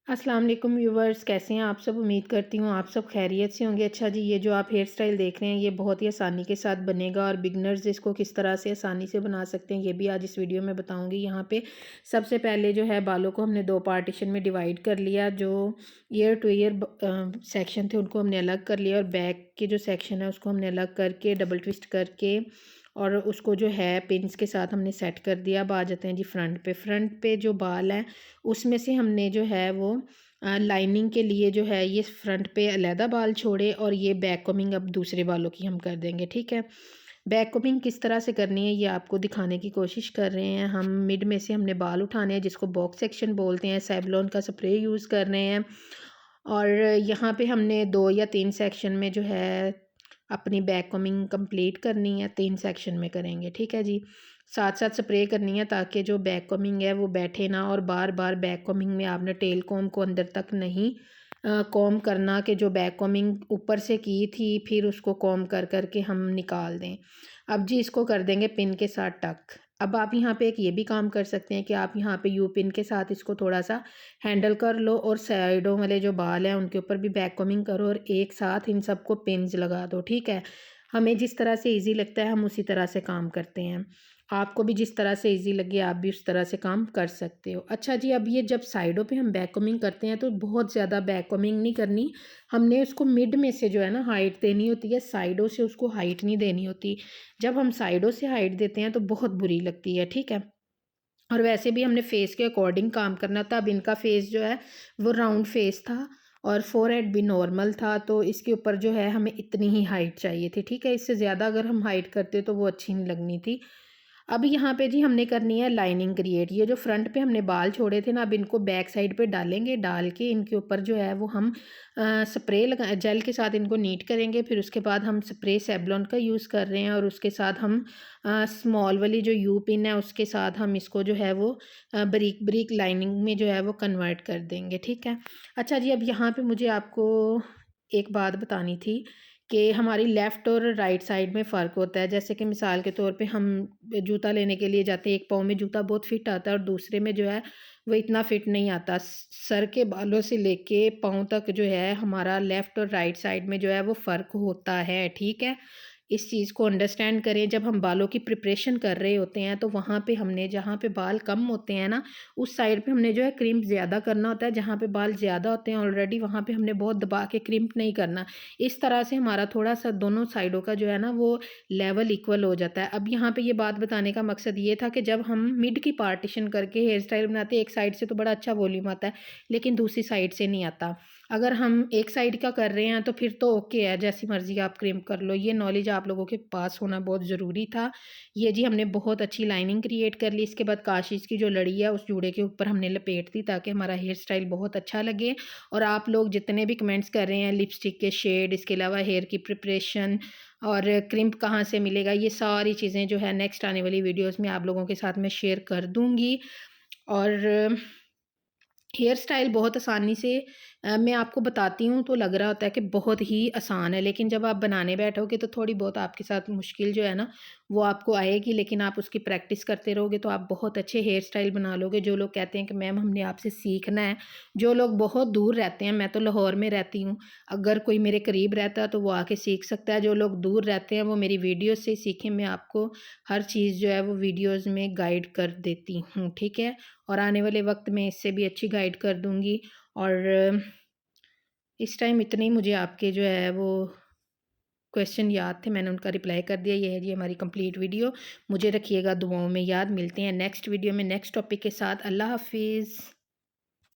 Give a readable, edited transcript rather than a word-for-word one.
अस्सलाम वालेकुम व्यूवर्स, कैसे हैं आप सब। उम्मीद करती हूँ आप सब खैरियत से होंगे। अच्छा जी, ये जो आप हेयर स्टाइल देख रहे हैं ये बहुत ही आसानी के साथ बनेगा और बिगनर्स इसको किस तरह से आसानी से बना सकते हैं ये भी आज इस वीडियो में बताऊंगी। यहाँ पे सबसे पहले जो है बालों को हमने दो पार्टीशन में डिवाइड कर लिया। जो ईयर टू ईयर सेक्शन थे उनको हमने अलग कर लिया और बैक के जो सेक्शन है उसको हमने अलग करके डबल ट्विस्ट करके और उसको जो है पिन्स के साथ हमने सेट कर दिया। अब आ जाते हैं जी फ्रंट पे जो बाल हैं उसमें से हमने जो है वो लाइनिंग के लिए जो है ये फ्रंट पे अलहदा बाल छोड़े और ये बैक कॉमिंग अब दूसरे बालों की हम कर देंगे। ठीक है, बैक कॉमिंग किस तरह से करनी है ये आपको दिखाने की कोशिश कर रहे हैं। हम मिड में से हमने बाल उठाने हैं जिसको बॉक्स सेक्शन बोलते हैं। सेवलॉन का स्प्रे यूज़ कर रहे हैं और यहाँ पे हमने 2 या 3 सेक्शन में जो है अपनी बैक कॉमिंग कंप्लीट करनी है। 3 सेक्शन में करेंगे, ठीक है जी। साथ साथ स्प्रे करनी है ताकि जो बैक कॉमिंग है वो बैठे ना और बार बार बैक कॉमिंग में आपने टेल कॉम को अंदर तक नहीं कॉम करना कि जो बैक कॉमिंग ऊपर से की थी फिर उसको कॉम कर कर के हम निकाल दें। अब जी इसको कर देंगे पिन के साथ टक। अब आप यहाँ पे एक ये भी काम कर सकते हैं कि आप यहाँ पे यू पिन के साथ इसको थोड़ा सा हैंडल कर लो और साइडों वाले जो बाल हैं उनके ऊपर भी बैक कॉमिंग करो और एक साथ इन सबको पिन्स लगा दो। ठीक है, हमें जिस तरह से इजी लगता है हम उसी तरह से काम करते हैं। आपको भी जिस तरह से इजी लगे आप भी उस तरह से काम कर सकते हो। अच्छा जी, अब ये जब साइडों पे हम बैक कॉमिंग करते हैं तो बहुत ज़्यादा बैक कॉमिंग नहीं करनी, हमने उसको मिड में से जो है ना हाइट देनी होती है, साइडों से उसको हाइट नहीं देनी होती। जब हम साइडों से हाइट देते हैं तो बहुत बुरी लगती है। ठीक है, और वैसे भी हमने फेस के अकॉर्डिंग काम करना था। अब इनका फेस जो है वो राउंड फेस था और फोरहेड भी नॉर्मल था, तो इसके ऊपर जो है हमें इतनी ही हाइट चाहिए थी। ठीक है, इससे ज़्यादा अगर हम हाइट करते तो वो अच्छी नहीं लगनी थी। अब यहाँ पे जी हमने करनी है लाइनिंग क्रिएट। ये जो फ्रंट पे हमने बाल छोड़े थे ना, अब इनको बैक साइड पे डालेंगे। डाल के इनके ऊपर जो है वो हम स्प्रे लगा जेल के साथ इनको नीट करेंगे। फिर उसके बाद हम स्प्रे सेवलॉन का यूज़ कर रहे हैं और उसके साथ हम स्मॉल वाली जो यू पिन है उसके साथ हम इसको जो है वो बारीक बारीक लाइनिंग में जो है वो कन्वर्ट कर देंगे। ठीक है, अच्छा जी, अब यहाँ पे मुझे आपको एक बात बतानी थी कि हमारी लेफ़्ट और राइट साइड में फ़र्क होता है। जैसे कि मिसाल के तौर पे हम जूता लेने के लिए जाते हैं, एक पाँव में जूता बहुत फ़िट आता है और दूसरे में जो है वो इतना फ़िट नहीं आता। सर के बालों से लेके पाँव तक जो है हमारा लेफ़्ट और राइट साइड में जो है वो फ़र्क होता है। ठीक है, इस चीज़ को अंडरस्टैंड करें। जब हम बालों की प्रिपरेशन कर रहे होते हैं तो वहाँ पे हमने जहाँ पे बाल कम होते हैं ना उस साइड पे हमने जो है क्रिम्प ज़्यादा करना होता है। जहाँ पे बाल ज़्यादा होते हैं ऑलरेडी वहाँ पे हमने बहुत दबा के क्रिम्प नहीं करना। इस तरह से हमारा थोड़ा-सा दोनों साइडों का जो है ना वो लेवल इक्वल हो जाता है। अब यहाँ पे ये बात बताने का मकसद ये था कि जब हम मिड की पार्टीशन करके हेयर स्टाइल बनाते हैं, एक साइड से तो बड़ा अच्छा वॉल्यूम आता है, लेकिन दूसरी साइड से नहीं आता। अगर हम एक साइड का कर रहे हैं तो फिर तो ओके है, जैसी मर्ज़ी आप क्रिम्प कर लो। ये नॉलेज आप लोगों के पास होना बहुत ज़रूरी था। ये जी हमने बहुत अच्छी लाइनिंग क्रिएट कर ली। इसके बाद काशीज़ की जो लड़ी है उस जूड़े के ऊपर हमने लपेट दी ताकि हमारा हेयर स्टाइल बहुत अच्छा लगे। और आप लोग जितने भी कमेंट्स कर रहे हैं लिपस्टिक के शेड, इसके अलावा हेयर की प्रिपरेशन और क्रिम्प कहाँ से मिलेगा, ये सारी चीज़ें जो है नेक्स्ट आने वाली वीडियोज़ में आप लोगों के साथ मैं शेयर कर दूँगी। और हेयर स्टाइल बहुत आसानी से मैं आपको बताती हूँ तो लग रहा होता है कि बहुत ही आसान है, लेकिन जब आप बनाने बैठोगे तो थोड़ी बहुत आपके साथ मुश्किल जो है ना वो आपको आएगी, लेकिन आप उसकी प्रैक्टिस करते रहोगे तो आप बहुत अच्छे हेयर स्टाइल बना लोगे। जो लोग कहते हैं कि मैम हमने आपसे सीखना है, जो लोग बहुत दूर रहते हैं, मैं तो लाहौर में रहती हूँ, अगर कोई मेरे करीब रहता है तो वो आके सीख सकता है। जो लोग दूर रहते हैं वो मेरी वीडियो से सीखें। मैं आपको हर चीज़ जो है वो वीडियोज़ में गाइड कर देती हूँ। ठीक है, और आने वाले वक्त में इससे भी अच्छी गाइड कर दूँगी। और इस टाइम इतने ही मुझे आपके जो है वो क्वेश्चन याद थे, मैंने उनका रिप्लाई कर दिया। ये है जी हमारी कंप्लीट वीडियो। मुझे रखिएगा दुआओं में याद। मिलते हैं नेक्स्ट वीडियो में नेक्स्ट टॉपिक के साथ। अल्लाह हाफ़िज़।